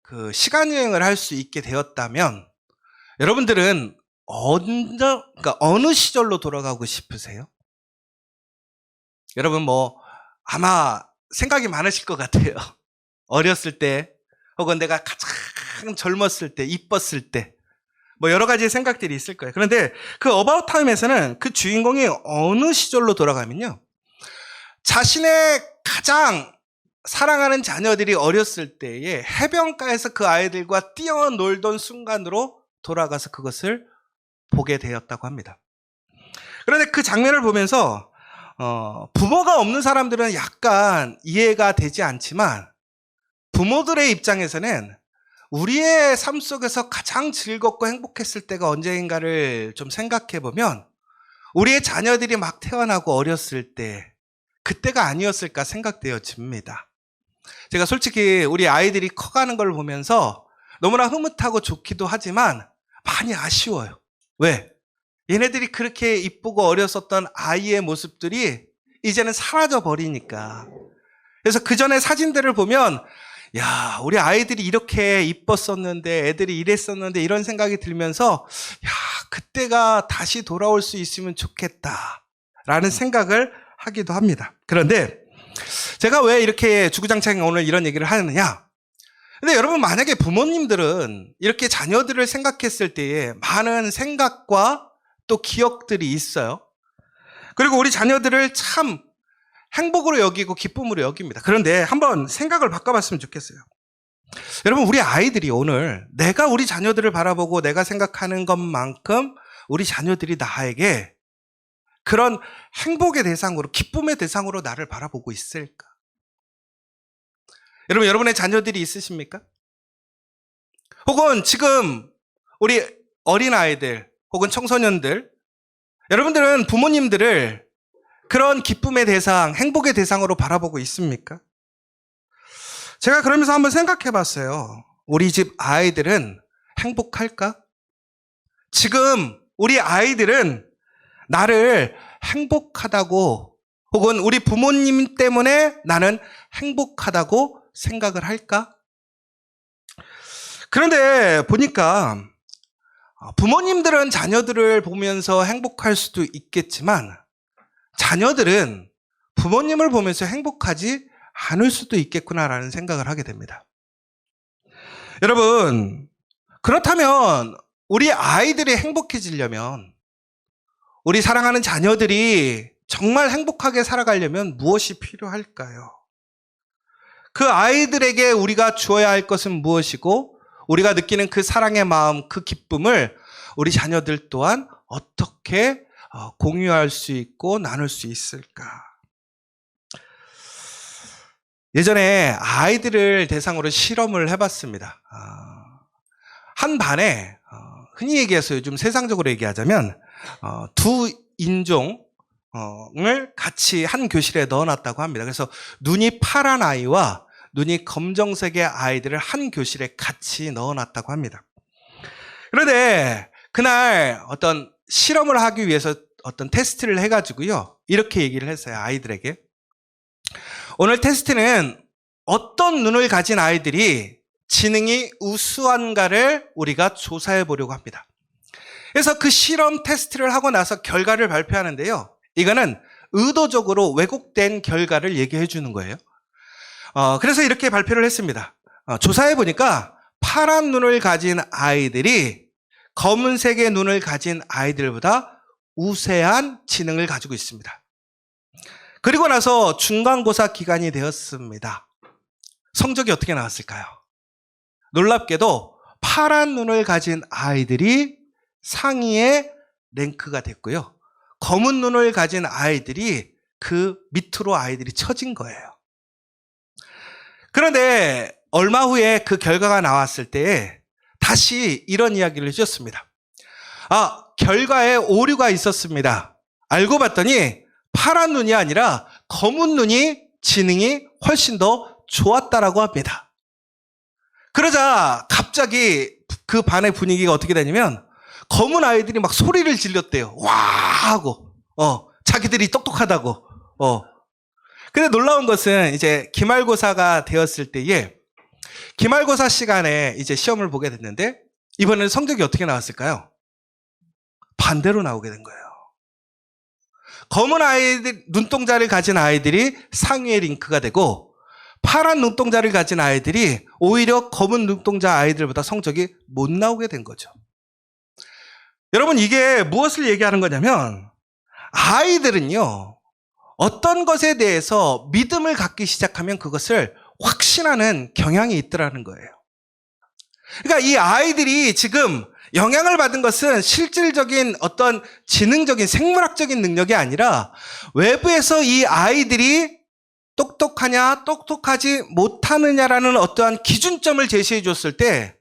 그 시간 여행을 할 수 있게 되었다면 여러분들은 그러니까 어느 시절로 돌아가고 싶으세요? 여러분 아마 생각이 많으실 것 같아요. 어렸을 때 혹은 내가 가장 젊었을 때, 이뻤을 때 여러 가지 생각들이 있을 거예요. 그런데 그 어바웃 타임에서는 그 주인공이 어느 시절로 돌아가면요, 자신의 가장 사랑하는 자녀들이 어렸을 때에 해변가에서 그 아이들과 뛰어놀던 순간으로 돌아가서 그것을 보게 되었다고 합니다. 그런데 그 장면을 보면서 부모가 없는 사람들은 약간 이해가 되지 않지만 부모들의 입장에서는 우리의 삶 속에서 가장 즐겁고 행복했을 때가 언제인가를 좀 생각해 보면 우리의 자녀들이 막 태어나고 어렸을 때, 그때가 아니었을까 생각되어집니다. 제가 솔직히 우리 아이들이 커가는 걸 보면서 너무나 흐뭇하고 좋기도 하지만 많이 아쉬워요. 왜? 얘네들이 그렇게 이쁘고 어렸었던 아이의 모습들이 이제는 사라져 버리니까. 그래서 그 전에 사진들을 보면 야, 우리 아이들이 이렇게 이뻤었는데, 애들이 이랬었는데, 이런 생각이 들면서 야, 그때가 다시 돌아올 수 있으면 좋겠다 라는 생각을 하기도 합니다. 그런데 제가 왜 이렇게 주구장창 오늘 이런 얘기를 하느냐, 근데 여러분, 만약에 부모님들은 이렇게 자녀들을 생각했을 때에 많은 생각과 또 기억들이 있어요. 그리고 우리 자녀들을 참 행복으로 여기고 기쁨으로 여깁니다. 그런데 한번 생각을 바꿔봤으면 좋겠어요. 여러분, 우리 아이들이 오늘 내가 우리 자녀들을 바라보고 내가 생각하는 것만큼 우리 자녀들이 나에게 그런 행복의 대상으로, 기쁨의 대상으로 나를 바라보고 있을까? 여러분, 여러분의 자녀들이 있으십니까? 혹은 지금 우리 어린아이들 혹은 청소년들, 여러분들은 부모님들을 그런 기쁨의 대상, 행복의 대상으로 바라보고 있습니까? 제가 그러면서 한번 생각해 봤어요. 우리 집 아이들은 행복할까? 지금 우리 아이들은 나를 행복하다고, 혹은 우리 부모님 때문에 나는 행복하다고 생각을 할까? 그런데 보니까 부모님들은 자녀들을 보면서 행복할 수도 있겠지만 자녀들은 부모님을 보면서 행복하지 않을 수도 있겠구나라는 생각을 하게 됩니다. 여러분, 그렇다면 우리 아이들이 행복해지려면, 우리 사랑하는 자녀들이 정말 행복하게 살아가려면 무엇이 필요할까요? 그 아이들에게 우리가 주어야 할 것은 무엇이고, 우리가 느끼는 그 사랑의 마음, 그 기쁨을 우리 자녀들 또한 어떻게 공유할 수 있고 나눌 수 있을까? 예전에 아이들을 대상으로 실험을 해봤습니다. 한 반에 흔히 얘기해서 요즘 세상적으로 얘기하자면 두 인종을 같이 한 교실에 넣어놨다고 합니다. 그래서 눈이 파란 아이와 눈이 검정색의 아이들을 한 교실에 같이 넣어놨다고 합니다. 그런데 그날 어떤 실험을 하기 위해서 어떤 테스트를 해가지고요, 이렇게 얘기를 했어요. 아이들에게, 오늘 테스트는 어떤 눈을 가진 아이들이 지능이 우수한가를 우리가 조사해 보려고 합니다. 그래서 그 실험 테스트를 하고 나서 결과를 발표하는데요, 이거는 의도적으로 왜곡된 결과를 얘기해 주는 거예요. 그래서 이렇게 발표를 했습니다. 조사해 보니까 파란 눈을 가진 아이들이 검은색의 눈을 가진 아이들보다 우세한 지능을 가지고 있습니다. 그리고 나서 중간고사 기간이 되었습니다. 성적이 어떻게 나왔을까요? 놀랍게도 파란 눈을 가진 아이들이 상위에 랭크가 됐고요, 검은 눈을 가진 아이들이 그 밑으로 아이들이 처진 거예요. 그런데 얼마 후에 그 결과가 나왔을 때 다시 이런 이야기를 해주셨습니다. 결과에 오류가 있었습니다. 알고 봤더니 파란 눈이 아니라 검은 눈이 지능이 훨씬 더 좋았다라고 합니다. 그러자 갑자기 그 반의 분위기가 어떻게 되냐면 검은 아이들이 막 소리를 질렀대요. 와 하고 자기들이 똑똑하다고. 근데 놀라운 것은 이제 기말고사가 되었을 때에 기말고사 시간에 이제 시험을 보게 됐는데 이번에는 성적이 어떻게 나왔을까요? 반대로 나오게 된 거예요. 검은 아이들, 눈동자를 가진 아이들이 상위의 링크가 되고 파란 눈동자를 가진 아이들이 오히려 검은 눈동자 아이들보다 성적이 못 나오게 된 거죠. 여러분, 이게 무엇을 얘기하는 거냐면 아이들은요, 어떤 것에 대해서 믿음을 갖기 시작하면 그것을 확신하는 경향이 있더라는 거예요. 그러니까 이 아이들이 지금 영향을 받은 것은 실질적인 어떤 지능적인 생물학적인 능력이 아니라 외부에서 이 아이들이 똑똑하냐 똑똑하지 못하느냐라는 어떠한 기준점을 제시해 줬을 때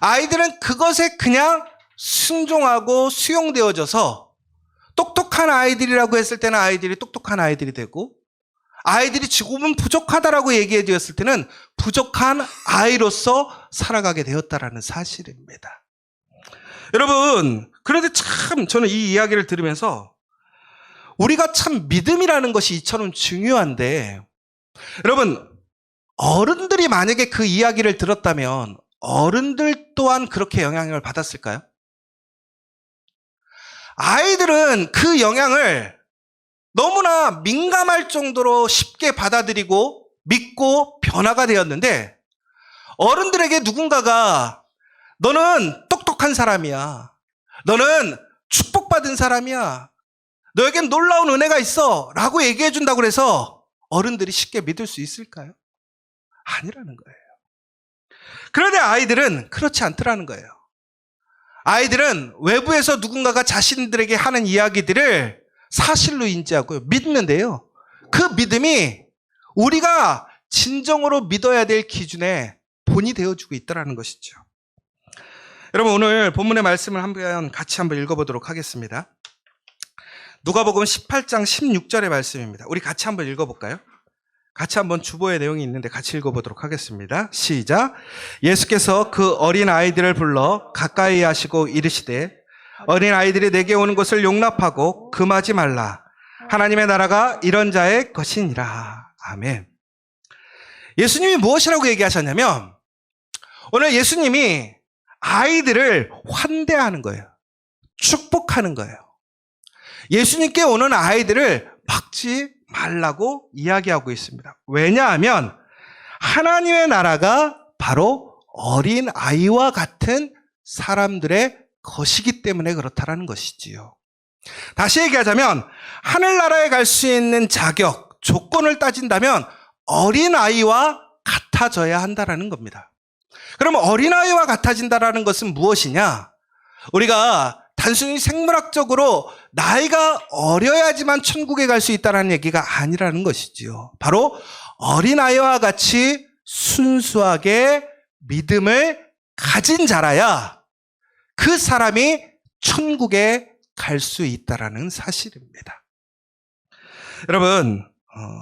아이들은 그것에 그냥 순종하고 수용되어져서 똑똑한 아이들이라고 했을 때는 아이들이 똑똑한 아이들이 되고 아이들이 조금은 부족하다라고 얘기해 주었을 때는 부족한 아이로서 살아가게 되었다라는 사실입니다. 여러분, 그런데 참 저는 이 이야기를 들으면서 우리가 참 믿음이라는 것이 이처럼 중요한데 여러분, 어른들이 만약에 그 이야기를 들었다면 어른들 또한 그렇게 영향을 받았을까요? 아이들은 그 영향을 너무나 민감할 정도로 쉽게 받아들이고 믿고 변화가 되었는데 어른들에게 누군가가 너는 똑똑한 사람이야. 너는 축복받은 사람이야. 너에겐 놀라운 은혜가 있어. 라고 얘기해 준다고 해서 어른들이 쉽게 믿을 수 있을까요? 아니라는 거예요. 그런데 아이들은 그렇지 않더라는 거예요. 아이들은 외부에서 누군가가 자신들에게 하는 이야기들을 사실로 인지하고 믿는데요. 그 믿음이 우리가 진정으로 믿어야 될 기준의 본이 되어주고 있다는 것이죠. 여러분, 오늘 본문의 말씀을 같이 한번 읽어보도록 하겠습니다. 누가복음 18장 16절의 말씀입니다. 우리 같이 한번 읽어볼까요? 같이 한번 주보의 내용이 있는데 같이 읽어보도록 하겠습니다. 시작. 예수께서 그 어린 아이들을 불러 가까이 하시고 이르시되 어린 아이들이 내게 오는 것을 용납하고 금하지 말라. 하나님의 나라가 이런 자의 것이니라. 아멘. 예수님이 무엇이라고 얘기하셨냐면 오늘 예수님이 아이들을 환대하는 거예요. 축복하는 거예요. 예수님께 오는 아이들을 막지 말라고 이야기하고 있습니다. 왜냐하면 하나님의 나라가 바로 어린 아이와 같은 사람들의 것이기 때문에 그렇다라는 것이지요. 다시 얘기하자면 하늘나라에 갈 수 있는 자격, 조건을 따진다면 어린아이와 같아져야 한다라는 겁니다. 그럼 어린아이와 같아진다라는 것은 무엇이냐? 우리가 단순히 생물학적으로 나이가 어려야지만 천국에 갈 수 있다는 얘기가 아니라는 것이지요. 바로 어린아이와 같이 순수하게 믿음을 가진 자라야 그 사람이 천국에 갈 수 있다는 사실입니다. 여러분,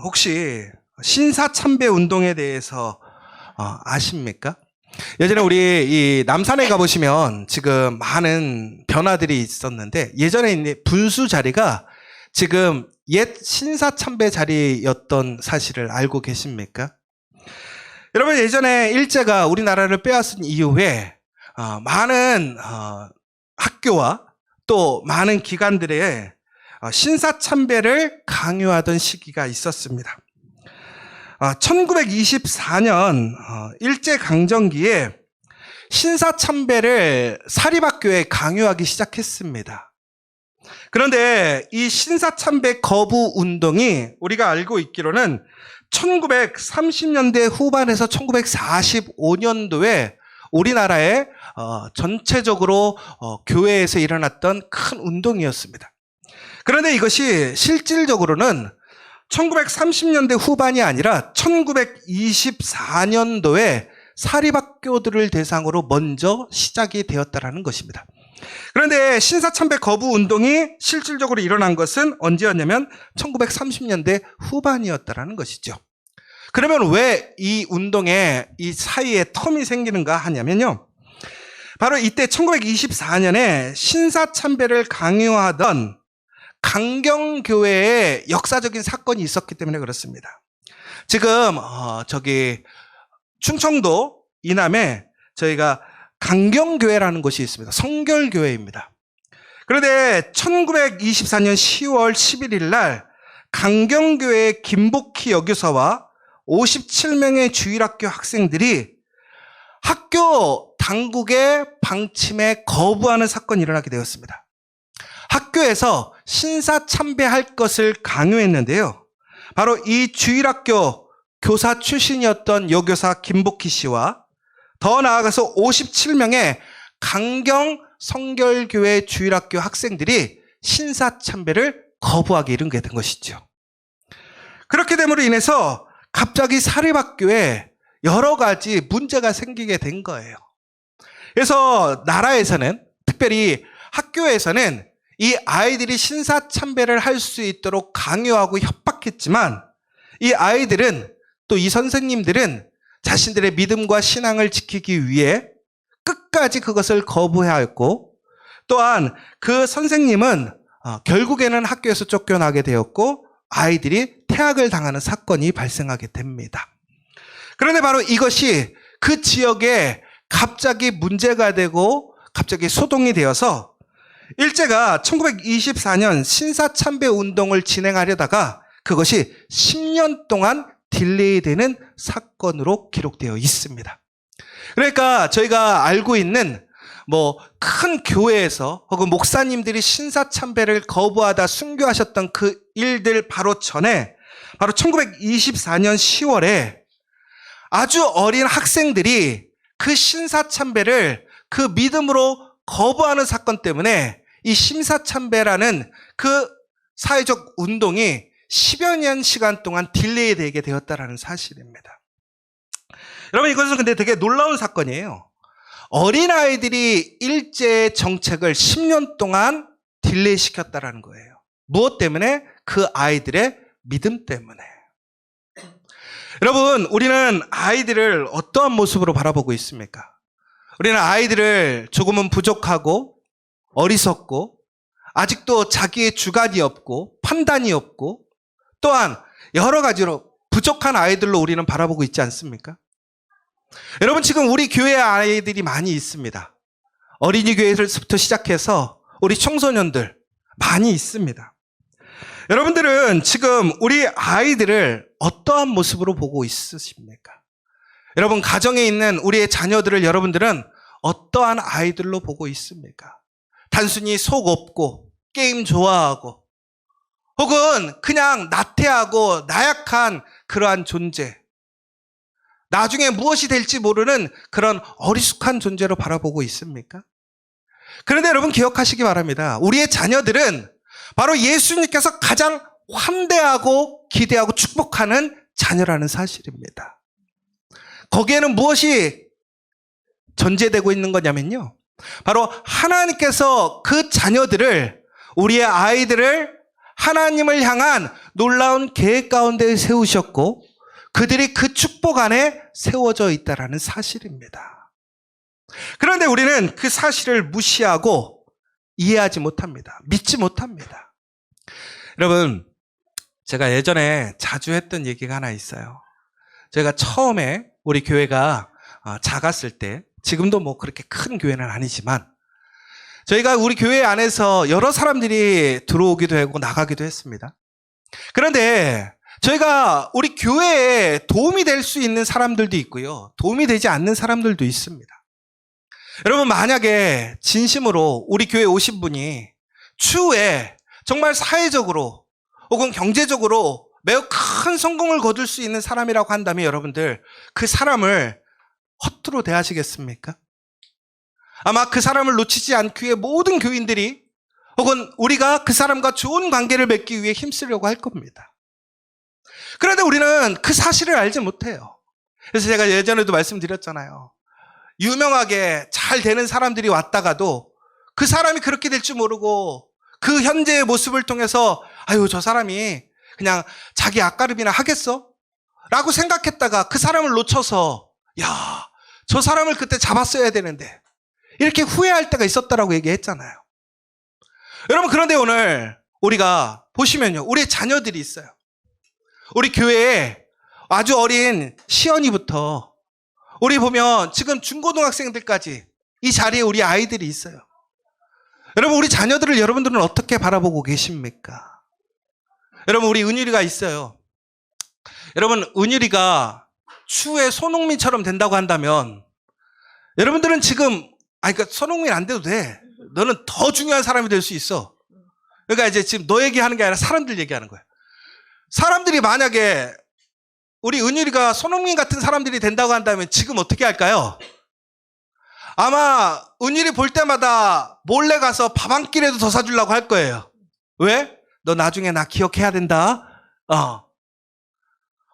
혹시 신사참배 운동에 대해서 아십니까? 예전에 우리 이 남산에 가보시면 지금 많은 변화들이 있었는데 예전에 있는 분수 자리가 지금 옛 신사참배 자리였던 사실을 알고 계십니까? 여러분, 예전에 일제가 우리나라를 빼앗은 이후에 많은 학교와 또 많은 기관들의 신사참배를 강요하던 시기가 있었습니다. 1924년 일제강점기에 신사참배를 사립학교에 강요하기 시작했습니다. 그런데 이 신사참배 거부 운동이 우리가 알고 있기로는 1930년대 후반에서 1945년도에 우리나라에 전체적으로 교회에서 일어났던 큰 운동이었습니다. 그런데 이것이 실질적으로는 1930년대 후반이 아니라 1924년도에 사립학교들을 대상으로 먼저 시작이 되었다는 것입니다. 그런데 신사참배 거부 운동이 실질적으로 일어난 것은 언제였냐면 1930년대 후반이었다는 것이죠. 그러면 왜 이 운동에 이 사이에 텀이 생기는가 하냐면요. 바로 이때 1924년에 신사참배를 강요하던 강경교회에 역사적인 사건이 있었기 때문에 그렇습니다. 지금 충청도 이남에 저희가 강경교회라는 곳이 있습니다. 성결교회입니다. 그런데 1924년 10월 11일 날 강경교회 김복희 여교사와 57명의 주일학교 학생들이 학교 당국의 방침에 거부하는 사건이 일어나게 되었습니다. 학교에서 신사참배할 것을 강요했는데요. 바로 이 주일학교 교사 출신이었던 여교사 김복희 씨와 더 나아가서 57명의 강경 성결교회 주일학교 학생들이 신사참배를 거부하게 이르게 된 것이죠. 그렇게 됨으로 인해서 갑자기 사립학교에 여러 가지 문제가 생기게 된 거예요. 그래서 나라에서는, 특별히 학교에서는 이 아이들이 신사참배를 할 수 있도록 강요하고 협박했지만 이 아이들은, 또 이 선생님들은 자신들의 믿음과 신앙을 지키기 위해 끝까지 그것을 거부하였고, 또한 그 선생님은 결국에는 학교에서 쫓겨나게 되었고 아이들이 퇴학을 당하는 사건이 발생하게 됩니다. 그런데 바로 이것이 그 지역에 갑자기 문제가 되고 갑자기 소동이 되어서 일제가 1924년 신사참배 운동을 진행하려다가 그것이 10년 동안 딜레이되는 사건으로 기록되어 있습니다. 그러니까 저희가 알고 있는 큰 교회에서 혹은 목사님들이 신사참배를 거부하다 순교하셨던 그 일들 바로 전에, 바로 1924년 10월에 아주 어린 학생들이 그 신사참배를 그 믿음으로 거부하는 사건 때문에 이 신사참배라는 그 사회적 운동이 10여 년 시간 동안 딜레이 되게 되었다는 사실입니다. 여러분, 이것은 근데 되게 놀라운 사건이에요. 어린아이들이 일제의 정책을 10년 동안 딜레이 시켰다는 거예요. 무엇 때문에? 그 아이들의 믿음 때문에. 여러분, 우리는 아이들을 어떠한 모습으로 바라보고 있습니까? 우리는 아이들을 조금은 부족하고 어리석고 아직도 자기의 주관이 없고 판단이 없고 또한 여러 가지로 부족한 아이들로 우리는 바라보고 있지 않습니까? 여러분, 지금 우리 교회 아이들이 많이 있습니다. 어린이 교회에서부터 시작해서 우리 청소년들 많이 있습니다. 여러분들은 지금 우리 아이들을 어떠한 모습으로 보고 있으십니까? 여러분, 가정에 있는 우리의 자녀들을 여러분들은 어떠한 아이들로 보고 있습니까? 단순히 속 없고 게임 좋아하고 혹은 그냥 나태하고 나약한 그러한 존재, 나중에 무엇이 될지 모르는 그런 어리숙한 존재로 바라보고 있습니까? 그런데 여러분, 기억하시기 바랍니다. 우리의 자녀들은 바로 예수님께서 가장 환대하고 기대하고 축복하는 자녀라는 사실입니다. 거기에는 무엇이 전제되고 있는 거냐면요, 바로 하나님께서 그 자녀들을, 우리의 아이들을 하나님을 향한 놀라운 계획 가운데 세우셨고 그들이 그 축복 안에 세워져 있다는 사실입니다. 그런데 우리는 그 사실을 무시하고 이해하지 못합니다. 믿지 못합니다. 여러분, 제가 예전에 자주 했던 얘기가 하나 있어요. 제가 처음에 우리 교회가 작았을 때, 지금도 그렇게 큰 교회는 아니지만 저희가 우리 교회 안에서 여러 사람들이 들어오기도 하고 나가기도 했습니다. 그런데 저희가 우리 교회에 도움이 될 수 있는 사람들도 있고요, 도움이 되지 않는 사람들도 있습니다. 여러분, 만약에 진심으로 우리 교회에 오신 분이 추후에 정말 사회적으로 혹은 경제적으로 매우 큰 성공을 거둘 수 있는 사람이라고 한다면 여러분들 그 사람을 헛되이 대하시겠습니까? 아마 그 사람을 놓치지 않기 위해 모든 교인들이 혹은 우리가 그 사람과 좋은 관계를 맺기 위해 힘쓰려고 할 겁니다. 그런데 우리는 그 사실을 알지 못해요. 그래서 제가 예전에도 말씀드렸잖아요. 유명하게 잘 되는 사람들이 왔다가도 그 사람이 그렇게 될 줄 모르고 그 현재의 모습을 통해서 아유, 저 사람이 그냥 자기 앞가림이나 하겠어? 라고 생각했다가 그 사람을 놓쳐서 야, 저 사람을 그때 잡았어야 되는데 이렇게 후회할 때가 있었다라고 얘기했잖아요. 여러분, 그런데 오늘 우리가 보시면요, 우리의 자녀들이 있어요. 우리 교회에 아주 어린 시연이부터 우리 보면 지금 중고등학생들까지 이 자리에 우리 아이들이 있어요. 여러분, 우리 자녀들을 여러분들은 어떻게 바라보고 계십니까? 여러분, 우리 은율이가 있어요. 여러분, 은율이가 추후에 손흥민처럼 된다고 한다면 여러분들은 지금 그러니까 손흥민 안 돼도 돼. 너는 더 중요한 사람이 될 수 있어. 그러니까 이제 지금 너 얘기하는 게 아니라 사람들 얘기하는 거야. 사람들이 만약에 우리 은율이가 손흥민 같은 사람들이 된다고 한다면 지금 어떻게 할까요? 아마 은율이 볼 때마다 몰래 가서 밥 한 끼라도 더 사주려고 할 거예요. 왜? 너 나중에 나 기억해야 된다.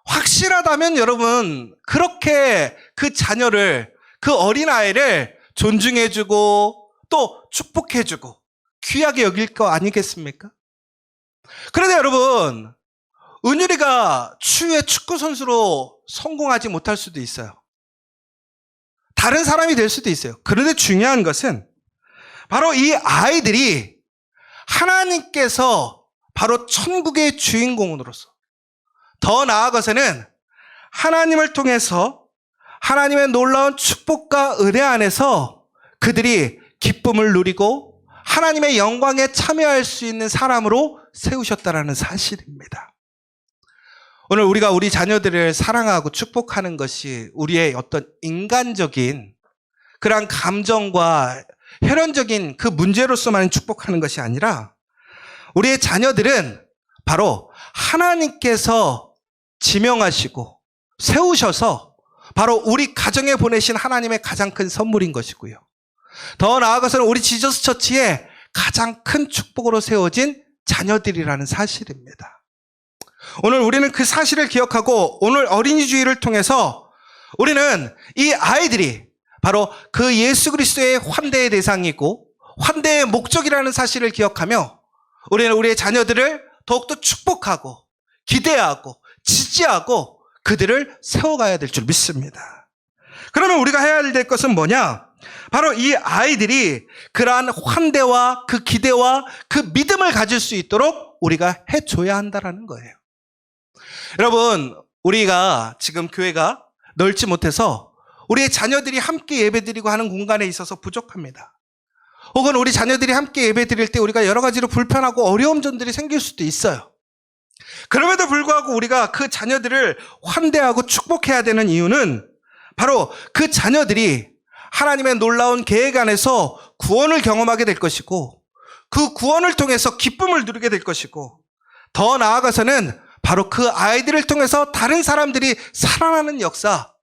확실하다면 여러분 그렇게 그 자녀를, 그 어린아이를 존중해주고 또 축복해주고 귀하게 여길 거 아니겠습니까? 그런데 여러분, 은율이가 추후에 축구선수로 성공하지 못할 수도 있어요. 다른 사람이 될 수도 있어요. 그런데 중요한 것은 바로 이 아이들이 하나님께서 바로 천국의 주인공으로서, 더 나아가서는 하나님을 통해서 하나님의 놀라운 축복과 은혜 안에서 그들이 기쁨을 누리고 하나님의 영광에 참여할 수 있는 사람으로 세우셨다라는 사실입니다. 오늘 우리가 우리 자녀들을 사랑하고 축복하는 것이 우리의 어떤 인간적인 그런 감정과 혈연적인 그 문제로서만 축복하는 것이 아니라 우리의 자녀들은 바로 하나님께서 지명하시고 세우셔서 바로 우리 가정에 보내신 하나님의 가장 큰 선물인 것이고요. 더 나아가서는 우리 지저스 처치의 가장 큰 축복으로 세워진 자녀들이라는 사실입니다. 오늘 우리는 그 사실을 기억하고 오늘 어린이 주일을 통해서 우리는 이 아이들이 바로 그 예수 그리스도의 환대의 대상이고 환대의 목적이라는 사실을 기억하며 우리는 우리의 자녀들을 더욱더 축복하고 기대하고 지지하고 그들을 세워가야 될 줄 믿습니다. 그러면 우리가 해야 될 것은 뭐냐? 바로 이 아이들이 그러한 환대와 그 기대와 그 믿음을 가질 수 있도록 우리가 해줘야 한다는 거예요. 여러분, 우리가 지금 교회가 넓지 못해서 우리의 자녀들이 함께 예배드리고 하는 공간에 있어서 부족합니다. 혹은 우리 자녀들이 함께 예배드릴 때 우리가 여러 가지로 불편하고 어려운 점들이 생길 수도 있어요. 그럼에도 불구하고 우리가 그 자녀들을 환대하고 축복해야 되는 이유는 바로 그 자녀들이 하나님의 놀라운 계획 안에서 구원을 경험하게 될 것이고 그 구원을 통해서 기쁨을 누리게 될 것이고 더 나아가서는 바로 그 아이들을 통해서 다른 사람들이 살아나는 역사,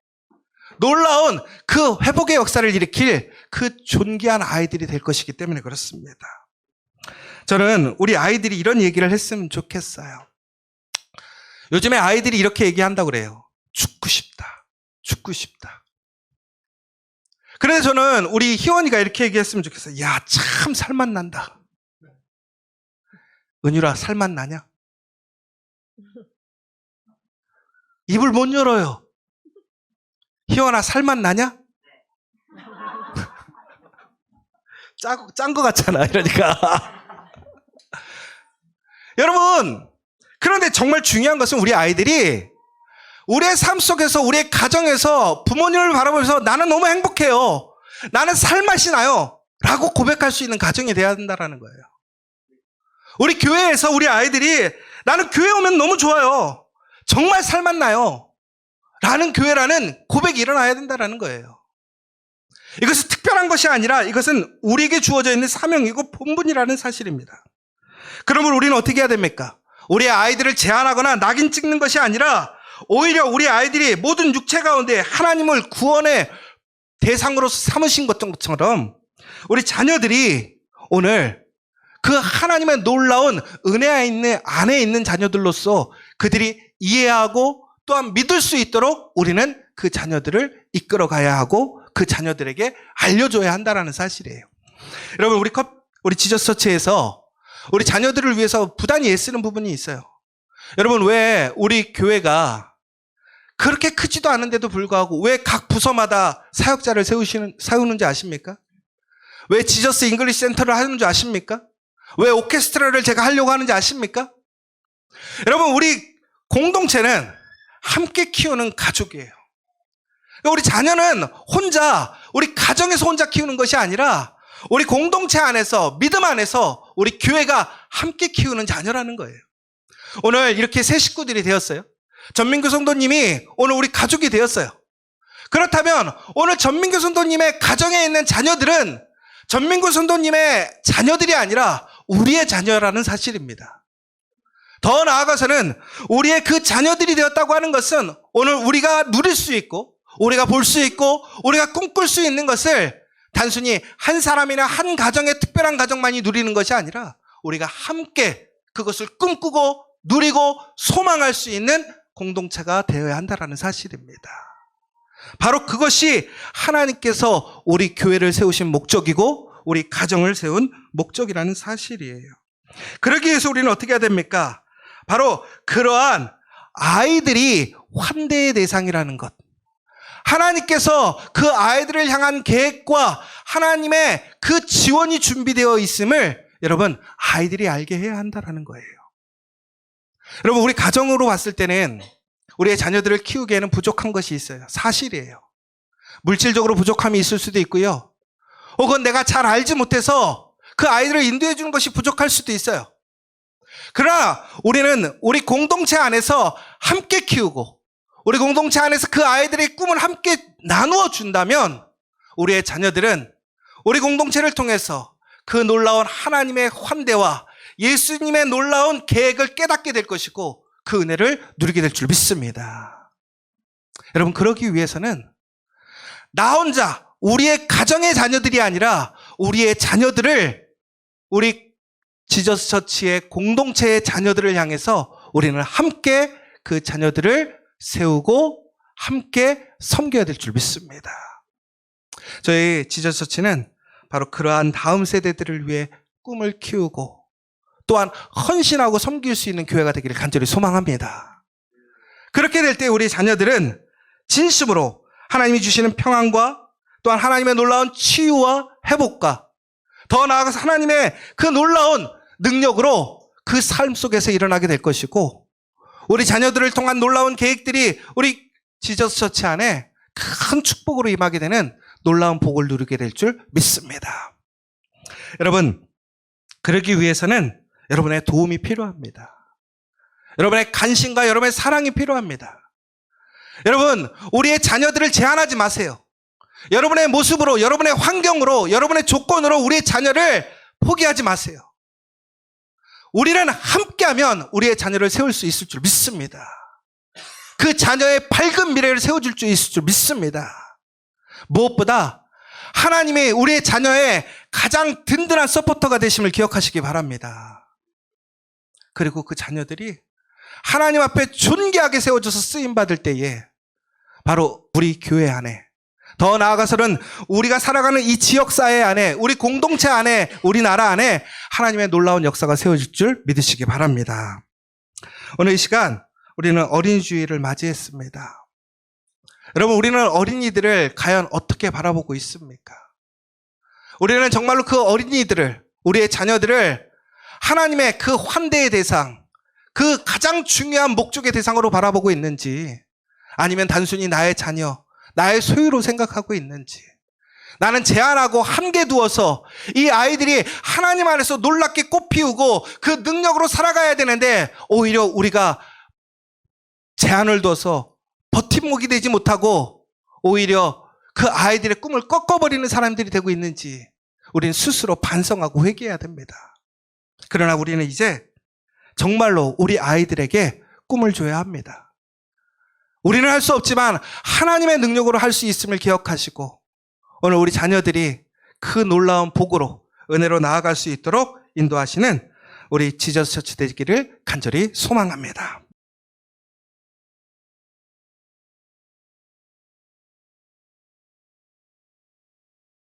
놀라운 그 회복의 역사를 일으킬 그 존귀한 아이들이 될 것이기 때문에 그렇습니다. 저는 우리 아이들이 이런 얘기를 했으면 좋겠어요. 요즘에 아이들이 이렇게 얘기한다고 그래요. 죽고 싶다. 죽고 싶다. 그래서 저는 우리 희원이가 이렇게 얘기했으면 좋겠어요. 야, 참 살맛 난다. 은율아, 살맛 나냐? 입을 못 열어요. 희원아, 살맛 나냐? 짠 거 같잖아. 이러니까. 여러분, 그런데 정말 중요한 것은 우리 아이들이 우리의 삶 속에서 우리의 가정에서 부모님을 바라보면서 나는 너무 행복해요. 나는 살맛이 나요. 라고 고백할 수 있는 가정이 돼야 된다는 거예요. 우리 교회에서 우리 아이들이 나는 교회 오면 너무 좋아요. 정말 살맛 나요. 라는 교회라는 고백이 일어나야 된다는 거예요. 이것은 특별한 것이 아니라 이것은 우리에게 주어져 있는 사명이고 본분이라는 사실입니다. 그러면 우리는 어떻게 해야 됩니까? 우리 아이들을 제한하거나 낙인 찍는 것이 아니라 오히려 우리 아이들이 모든 육체 가운데 하나님을 구원의 대상으로서 삼으신 것처럼 우리 자녀들이 오늘 그 하나님의 놀라운 은혜 안에 있는 자녀들로서 그들이 이해하고 또한 믿을 수 있도록 우리는 그 자녀들을 이끌어 가야 하고 그 자녀들에게 알려줘야 한다는 사실이에요. 여러분, 우리 지저스 처치에서 우리 자녀들을 위해서 부단히 애쓰는 부분이 있어요. 여러분, 왜 우리 교회가 그렇게 크지도 않은데도 불구하고 왜 각 부서마다 사역자를 세우는지 아십니까? 왜 지저스 잉글리시 센터를 하는 줄 아십니까? 왜 오케스트라를 제가 하려고 하는지 아십니까? 여러분, 우리 공동체는 함께 키우는 가족이에요. 우리 자녀는 혼자, 우리 가정에서 혼자 키우는 것이 아니라 우리 공동체 안에서, 믿음 안에서 우리 교회가 함께 키우는 자녀라는 거예요. 오늘 이렇게 새 식구들이 되었어요. 전민규 성도님이 오늘 우리 가족이 되었어요. 그렇다면 오늘 전민규 성도님의 가정에 있는 자녀들은 전민규 성도님의 자녀들이 아니라 우리의 자녀라는 사실입니다. 더 나아가서는 우리의 그 자녀들이 되었다고 하는 것은 오늘 우리가 누릴 수 있고 우리가 볼 수 있고 우리가 꿈꿀 수 있는 것을 단순히 한 사람이나 한 가정의 특별한 가정만이 누리는 것이 아니라 우리가 함께 그것을 꿈꾸고 누리고 소망할 수 있는 공동체가 되어야 한다는 사실입니다. 바로 그것이 하나님께서 우리 교회를 세우신 목적이고 우리 가정을 세운 목적이라는 사실이에요. 그러기 위해서 우리는 어떻게 해야 됩니까? 바로 그러한 아이들이 환대의 대상이라는 것. 하나님께서 그 아이들을 향한 계획과 하나님의 그 지원이 준비되어 있음을 여러분 아이들이 알게 해야 한다는 거예요. 여러분 우리 가정으로 봤을 때는 우리의 자녀들을 키우기에는 부족한 것이 있어요. 사실이에요. 물질적으로 부족함이 있을 수도 있고요. 혹은 내가 잘 알지 못해서 그 아이들을 인도해 주는 것이 부족할 수도 있어요. 그러나 우리는 우리 공동체 안에서 함께 키우고 우리 공동체 안에서 그 아이들의 꿈을 함께 나누어 준다면 우리의 자녀들은 우리 공동체를 통해서 그 놀라운 하나님의 환대와 예수님의 놀라운 계획을 깨닫게 될 것이고 그 은혜를 누리게 될 줄 믿습니다. 여러분 그러기 위해서는 나 혼자 우리의 가정의 자녀들이 아니라 우리의 자녀들을 우리 지저스 처치의 공동체의 자녀들을 향해서 우리는 함께 그 자녀들을 세우고 함께 섬겨야 될 줄 믿습니다. 저희 지저스 처치는 바로 그러한 다음 세대들을 위해 꿈을 키우고 또한 헌신하고 섬길 수 있는 교회가 되기를 간절히 소망합니다. 그렇게 될 때 우리 자녀들은 진심으로 하나님이 주시는 평안과 또한 하나님의 놀라운 치유와 회복과 더 나아가서 하나님의 그 놀라운 능력으로 그 삶 속에서 일어나게 될 것이고 우리 자녀들을 통한 놀라운 계획들이 우리 지저스 처치 안에 큰 축복으로 임하게 되는 놀라운 복을 누리게 될 줄 믿습니다. 여러분 그러기 위해서는 여러분의 도움이 필요합니다. 여러분의 관심과 여러분의 사랑이 필요합니다. 여러분 우리의 자녀들을 제한하지 마세요. 여러분의 모습으로 여러분의 환경으로 여러분의 조건으로 우리의 자녀를 포기하지 마세요. 우리는 함께하면 우리의 자녀를 세울 수 있을 줄 믿습니다. 그 자녀의 밝은 미래를 세워줄 수 있을 줄 믿습니다. 무엇보다 하나님이 우리의 자녀의 가장 든든한 서포터가 되심을 기억하시기 바랍니다. 그리고 그 자녀들이 하나님 앞에 존귀하게 세워져서 쓰임받을 때에 바로 우리 교회 안에 더 나아가서는 우리가 살아가는 이 지역사회 안에 우리 공동체 안에 우리나라 안에 하나님의 놀라운 역사가 세워질 줄 믿으시기 바랍니다. 오늘 이 시간 우리는 어린이 주일을 맞이했습니다. 여러분 우리는 어린이들을 과연 어떻게 바라보고 있습니까? 우리는 정말로 그 어린이들을 우리의 자녀들을 하나님의 그 환대의 대상 그 가장 중요한 목적의 대상으로 바라보고 있는지 아니면 단순히 나의 자녀 나의 소유로 생각하고 있는지 나는 제한하고 한계 두어서 이 아이들이 하나님 안에서 놀랍게 꽃피우고 그 능력으로 살아가야 되는데 오히려 우리가 제한을 둬서 버팀목이 되지 못하고 오히려 그 아이들의 꿈을 꺾어버리는 사람들이 되고 있는지 우리는 스스로 반성하고 회개해야 됩니다. 그러나 우리는 이제 정말로 우리 아이들에게 꿈을 줘야 합니다. 우리는 할 수 없지만 하나님의 능력으로 할 수 있음을 기억하시고 오늘 우리 자녀들이 그 놀라운 복으로 은혜로 나아갈 수 있도록 인도하시는 우리 지저스 처치 되기를 간절히 소망합니다.